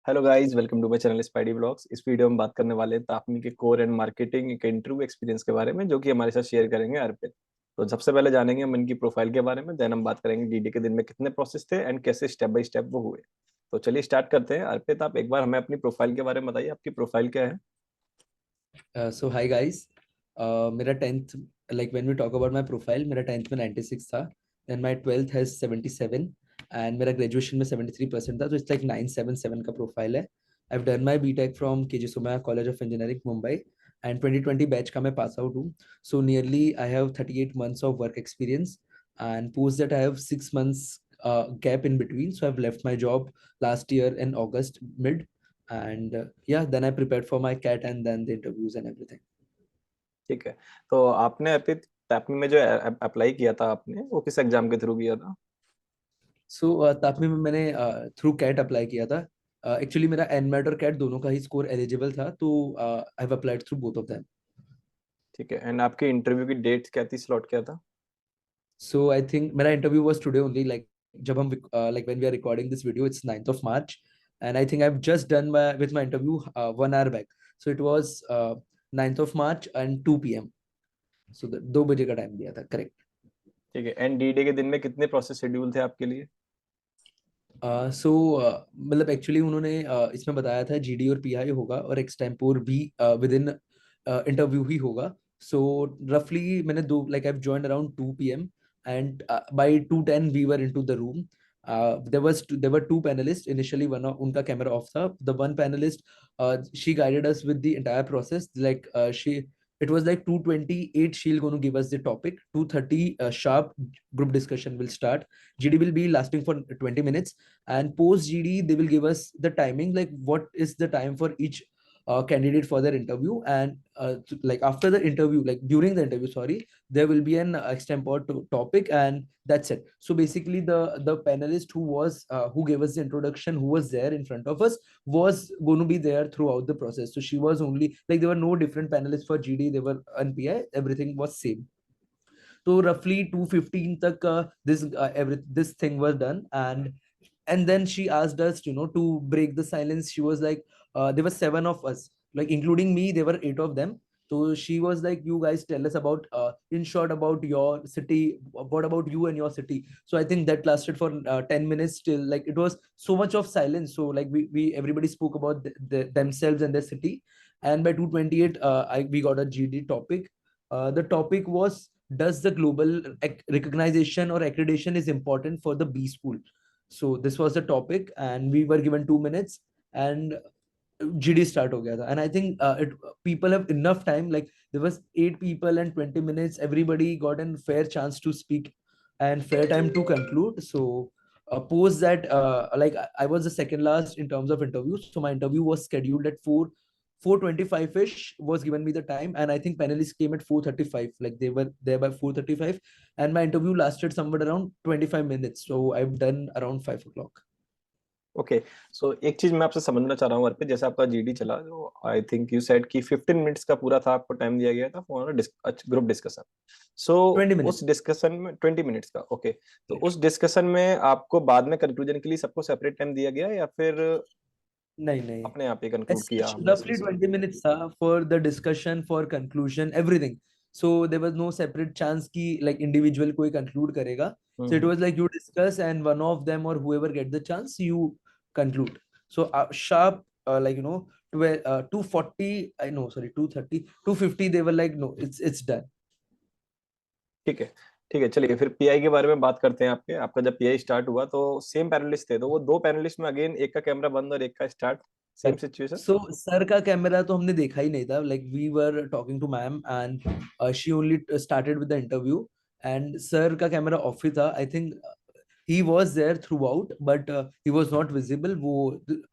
Hello guys, welcome to my channel Spidey blogs. इस video में बात करने वाले हैं तापमी के कोर एंड मार्केटिंग के इंटरव्यू एक्सपीरियंस के बारे में, जो कि हमारे साथ शेयर करेंगे अर्पित। तो सबसे पहले जानेंगे हम इनकी प्रोफाइल के बारे में, देन हम बात करेंगे डीडी के दिन में कितने प्रोसेस थे एंड कैसे स्टेप बाय स्टेप वो हुए। तो चलिए स्टार्ट करते हैं। अर्पित, आप एक बार हमें अपनी प्रोफाइल के बारे में बताइए, आपकी प्रोफाइल क्या है? So hi guys, मेरा 10th, like when we talk about my profile, मेरा 10th में 96 था, then my 12th has 77 and मेरा graduation में 73% था, तो it's like 977 का profile है. I've done my BTech from KG Somaiya College of Engineering, Mumbai, and 2020 batch का मैं pass out हूँ. So nearly I have 38 months of work experience, and post that I have 6 months gap in between. So I've left my job last year in August mid, and yeah, then I prepared for my CAT and then the interviews and everything. ठीक है। तो आपने अर्पित टैपमी में जो apply किया था आपने, वो किस एग्जाम के थ्रू किया था? So तापमी में मैंने थ्रू कैट अप्लाई किया था. एक्चुअली मेरा एनमेट और कैट दोनों का ही स्कोर एलिजिबल था, तो I have applied through both of them. ठीक है। एंड आपके इंटरव्यू की डेट क्या थी, स्लॉट क्या था? सो आई थिंक मेरा interview was today only, like जब हम like when we are recording this video, it's 9th of March, and I think I've just done my interview 1 hour back. So it was 9th of March and 2 p.m. So 2 बजे का time दिया था, correct. ठीक है। And D day के दिन में कितने प्रोसेस शेड्यूल थे आपके लिए? सो मतलब एक्चुअली उन्होंने इसमें बताया था जीडी और पीआई होगा और एक्सटेम्पोर भी विद इन इंटरव्यू ही होगा. सो रफली मैंने दो, like I joined around 2 p.m. and by 2:10 we were into the room. There were two panelists initially. One of उनका कैमरा ऑफ था. The one panelist, she guided us with the entire process, like it was like 2:28 she'll going to give us the topic. 2:30 sharp group discussion will start. GD will be lasting for 20 minutes, and post GD they will give us the timing, like what is the time for each candidate for their interview. And like after the interview, like during the interview, sorry, there will be an extempore topic, and that's it. So basically the panelist who gave us the introduction, who was there in front of us, was going to be there throughout the process. So she was only, like, there were no different panelists for GD, they were NPI, everything was same. So roughly 2:15 tak this thing was done. And then she asked us, to break the silence. She was like, there were 7 of us, like including me, there were 8 of them. So she was like, you guys tell us about, in short, about your city, what about you and your city. So I think that lasted for 10 minutes till, like, it was so much of silence. So like we everybody spoke about themselves and their city. And by 2:28 we got a GD topic. The topic was, does the global recognition or accreditation is important for the B school? So this was the topic, and we were given 2 minutes, and GD start ho gaya tha. And I think people have enough time. Like there was 8 people and 20 minutes. Everybody got a fair chance to speak and fair time to conclude. So post that, like I was the second last in terms of interviews. So my interview was scheduled at 4:25 ish was given me the time, and I think panelists came at 4:35. Like they were there by 4:35, and my interview lasted somewhere around 25 minutes. So I've done around 5 o'clock. Okay. सो एक चीज मैं आपसे समझना चाह रहा हूँ अर्पित, जैसे आपका जीडी चला, जो आई थिंक यू सेड कि 15 मिनट्स का पूरा था, आपको टाइम दिया गया था फॉर ग्रुप डिस्कशन। सो 20 उस minutes. डिस्कशन में 20 मिनट्स का, ओके। तो Correct. उस डिस्कशन में आपको बाद में कंक्लूजन के लिए सबको सेपरेट टाइम दिया गया, या फिर नहीं नहीं. अपने आप ही कंक्लूड As किया such, हमने roughly इसमें? 20 minutes for the discussion, for conclusion, everything. So there was no separate chance ki like individual koi conclude karega. So it hmm. was like you discuss, and one of them or whoever get the chance, you conclude. So sharp, like 12, 2:40, I know, sorry, 2:30, 2:50, they were like, no, it's done. ठीक है। ठीक है, चलिए फिर pi के बारे में बात करते हैं। आपका जब पीआई स्टार्ट हुआ तो सेम पैनलिस्ट थे, तो वो दो पैनलिस्ट में अगेन एक का कैमरा बंद और एक का start, same situation? So sir का कैमरा तो हमने देखा ही नहीं था. Like we were talking to ma'am, and she only started with the interview, and sir का कैमरा ऑफ ही था. I think he was there throughout, but he was not visible. वो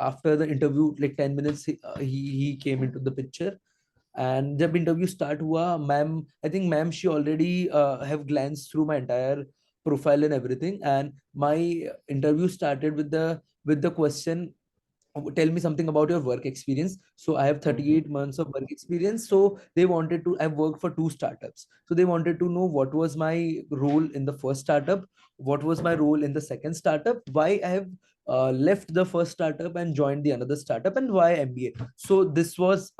after the interview, like 10 minutes, he came into the picture. And जब interview start हुआ, ma'am, I think ma'am, she already have glanced through my entire profile and everything. And my interview started with the question tell me something about your work experience. So I have 38 months of work experience. So they wanted to, I've worked for two startups, so they wanted to know what was my role in the first startup, what was my role in the second startup, why I have left the first startup and joined the another startup, and why MBA. So this was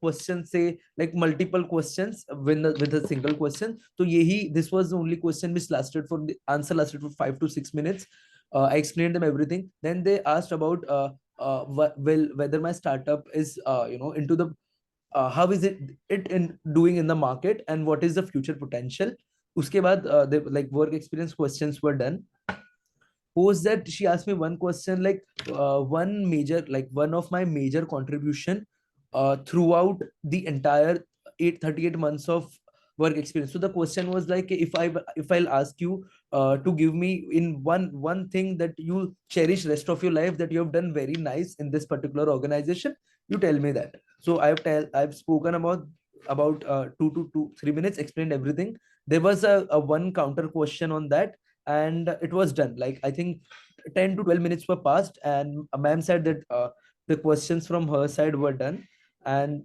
question, say like multiple questions with a single question. So yehi, this was the only question which lasted for the answer lasted for 5 to 6 minutes. I explained them everything. Then they asked about well, whether my startup is into the how is it in doing in the market, and what is the future potential. Uske baad the like work experience questions were done. Post that, she asked me one question, like one major, like one of my major contribution throughout the entire 38 months of work experience. So the question was like, if I'll ask you to give me in one thing that you cherish rest of your life, that you have done very nice in this particular organization, you tell me that. So I've spoken about 2 to 3 minutes, explained everything. There was a one counter question on that, and it was done. Like I think 10 to 12 minutes were passed, and a ma'am said that the questions from her side were done, and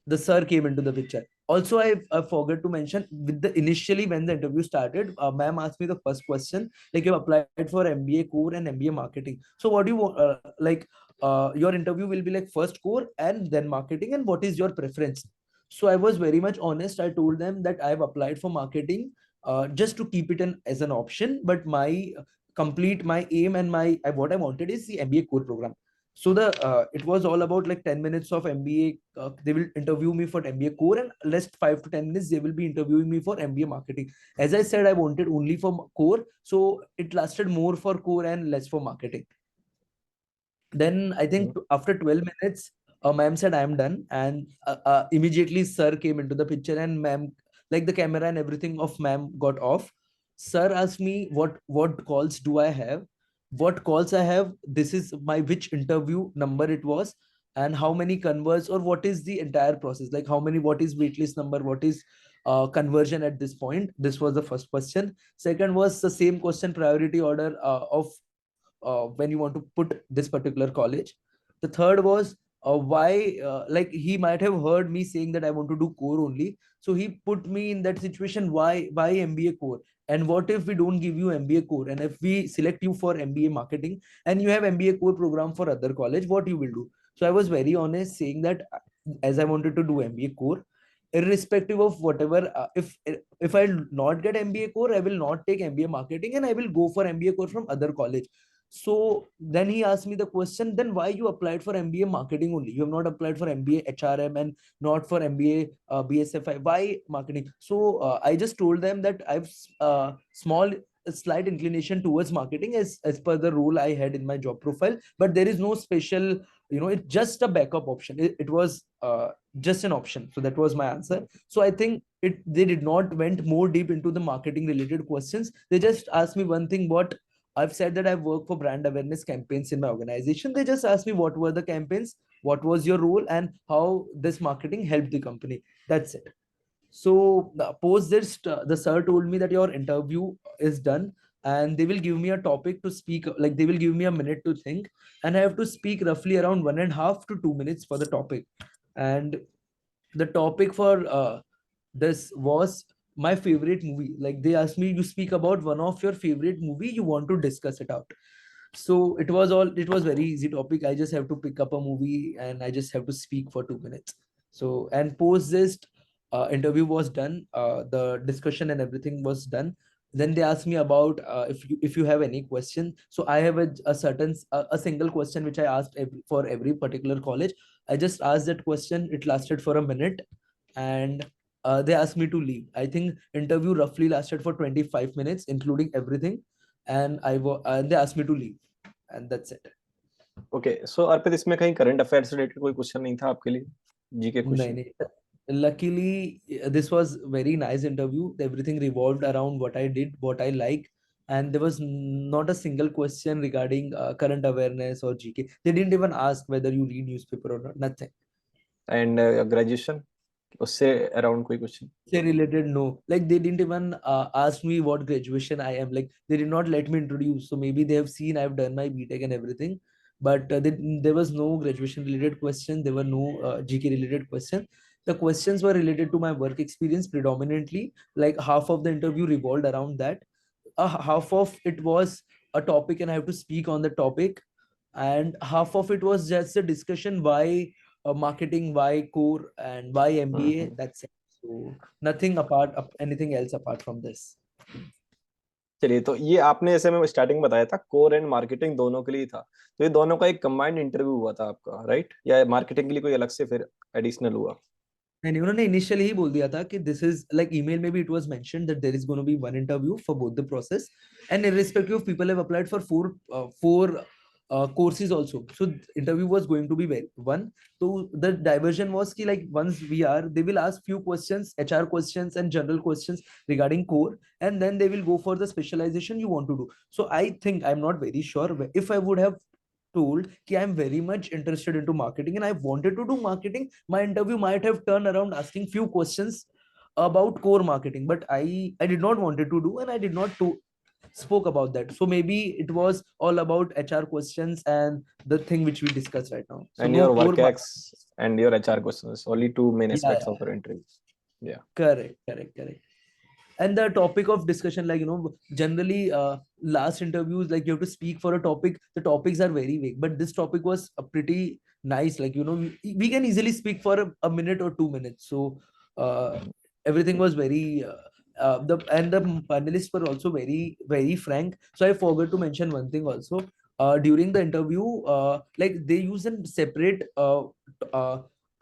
the sir came into the picture. Also, I forgot to mention, with the initially when the interview started, ma'am asked me the first question, like you applied for MBA core and MBA marketing. So what do you want? Your interview will be like first core and then marketing, and what is your preference? So I was very much honest. I told them that I have applied for marketing just to keep it in as an option, but my complete my aim and my what I wanted is the MBA core program. So the it was all about like 10 minutes of MBA. They will interview me for MBA core, and last 5 to 10 minutes they will be interviewing me for MBA marketing. As I said, I wanted only for core, so it lasted more for core and less for marketing. Then I think after 12 minutes, ma'am said I am done, and immediately sir came into the picture, and ma'am, like the camera and everything of ma'am got off. Sir asked me what calls do I have, what calls I have. This is my which interview number it was, and how many converts, or what is the entire process, like how many, what is waitlist number, what is conversion at this point. This was the first question. Second was the same question, priority order of when you want to put this particular college. The third was why, like he might have heard me saying that I want to do core only, so he put me in that situation, why MBA core, and what if we don't give you MBA core, and if we select you for MBA marketing and you have MBA core program for other college, what you will do. So I was very honest saying that as I wanted to do MBA core, irrespective of whatever, if I'll not get MBA core, I will not take MBA marketing, and I will go for MBA core from other college. So then he asked me the question, then why you applied for MBA marketing only? You have not applied for MBA HRM and not for MBA BSFI. Why marketing? So I just told them that I've small slight inclination towards marketing as per the role I had in my job profile, but there is no special, it's just a backup option. It was just an option. So that was my answer. So I think they did not went more deep into the marketing related questions. They just asked me one thing, what I've said that I've worked for brand awareness campaigns in my organization. They just asked me what were the campaigns, what was your role, and how this marketing helped the company. That's it. So post this, the sir told me that your interview is done, and they will give me a topic to speak. Like they will give me a minute to think, and I have to speak roughly around 1.5 to 2 minutes for the topic. And the topic for this was my favorite movie. Like they asked me, you speak about one of your favorite movie, you want to discuss it out. So it was very easy topic. I just have to pick up a movie and I just have to speak for 2 minutes. So and post this interview was done, the discussion and everything was done. Then they asked me about if you have any question. So I have a certain a single question which I asked for every particular college. I just asked that question. It lasted for a minute, and they asked me to leave. I think interview roughly lasted for 25 minutes, including everything, and and they asked me to leave, and that's it. Okay so Arpit, इसमें कहीं current affairs related कोई question नहीं था आपके लिए, GK नहीं question? नहीं. Luckily, this was very nice interview. Everything revolved around what I did, what I like, and there was not a single question regarding current awareness or GK. They didn't even ask whether you read newspaper or not. Nothing. And graduation, उससे around कोई question? Say related, no. Like they didn't even ask me what graduation I am. Like they did not let me introduce. So maybe they have seen I've done my BTech and everything, but there was no graduation related question, there were no GK related question. The questions were related to my work experience predominantly. Like half of the interview revolved around that. Half of it was a topic and I have to speak on the topic, and half of it was just a discussion why marketing, why core, and why MBA. Hmm. That's it. So nothing apart, anything else apart from this. चलिए, तो ये आपने जैसे मैं starting बताया था core and marketing दोनों के लिए था, तो ये दोनों का एक कंबाइंड इंटरव्यू हुआ था आपका, राइट? या मार्केटिंग के लिए कोई अलग से फिर एडिशनल हुआ? नहीं, उन्होंने इनिशियली ही बोल दिया था कि दिस इज लाइक ईमेल में भी it was mention that there is gonna be one interview for both the process, and irrespective of people have applied for four courses also, so interview was going to be very one. So the diversion was ki like once we are, they will ask few questions, HR questions and general questions regarding core, and then they will go for the specialization you want to do. So I think, I'm not very sure, if I would have told कि I'm very much interested into marketing and I wanted to do marketing, my interview might have turned around asking few questions about core marketing, but I did not wanted to do, and I did not to spoke about that. So maybe it was all about HR questions and the thing which we discussed right now. So and no your core work ex and your HR questions, only two main yeah, aspects yeah, of your interview. Yeah correct. And the topic of discussion, like generally last interviews, like you have to speak for a topic, the topics are very vague, but this topic was a pretty nice, like we can easily speak for a minute or 2 minutes. So uh, everything was very the panelists were also very frank. So I forgot to mention one thing also. During the interview, like they use a separate uh,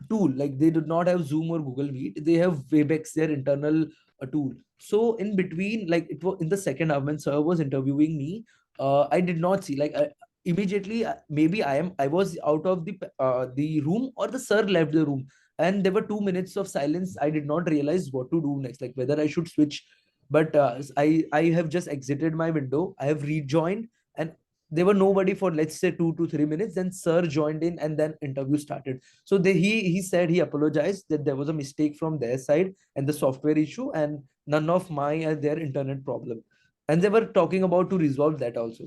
tool, like they did not have Zoom or Google Meet, they have Webex, their internal tool. So in between, like it was in the second half when sir was interviewing me, I did not see, like immediately, maybe I was out of the room, or the sir left the room, and there were 2 minutes of silence. I did not realize what to do next, like whether I should switch. But I have just exited my window, I have rejoined, and there were nobody for, let's say, 2 to 3 minutes. Then sir joined in, and then interview started. So he said he apologized that there was a mistake from their side and the software issue, and none of my their internet problem, and they were talking about to resolve that also.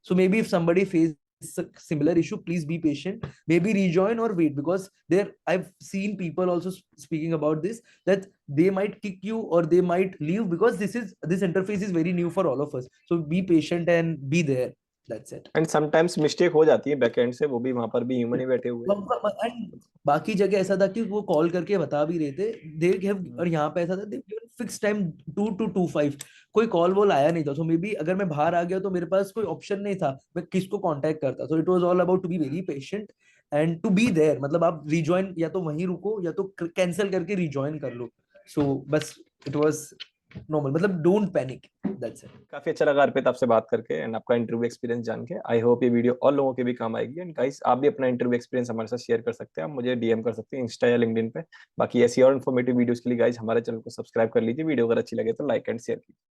So maybe if somebody faces a similar issue, please be patient, maybe rejoin or wait, because there I've seen people also speaking about this, that they might kick you or they might leave, because this interface is very new for all of us. So be patient and be there. That's it. And sometimes mistake हो जाती है backend से, वो भी वहां पर भी human ही बैठे हुए हैं। And बाकी जगह ऐसा था कि वो कॉल करके बता भी रहे थे, दे हैव, और यहाँ पे ऐसा था दे फिक्स टाइम 2 to 2:05, कोई कॉल वॉल आया नहीं था। सो मे बी अगर मैं बाहर आ गया तो मेरे पास कोई ऑप्शन नहीं था, मैं किसको कांटेक्ट करता। So it was all about to be very patient and to be there, मतलब आप रिजॉइन या तो वहीं रुको या तो कैंसिल करके रिजॉइन कर लो। सो बस इट वाज नॉर्मल, मतलब डोंट पैनिक, दैट्स इट। काफी अच्छा लगा अर्पित आपसे बात करके एंड आपका इंटरव्यू एक्सपीरियंस जान के। आई होप ये वीडियो और लोगों के भी काम आएगी। एंड गाइस, आप भी अपना इंटरव्यू एक्सपीरियंस हमारे साथ शेयर कर सकते हैं, आप मुझे डीएम कर सकते हैं इंस्टा या लिंक्डइन पे। बाकी ऐसी और इन्फॉर्मेटिव वीडियोस के लिए गाइस हमारे चैनल को सब्सक्राइब कर लीजिए, वीडियो अगर अच्छी लगे तो लाइक एंड शेयर कीजिए।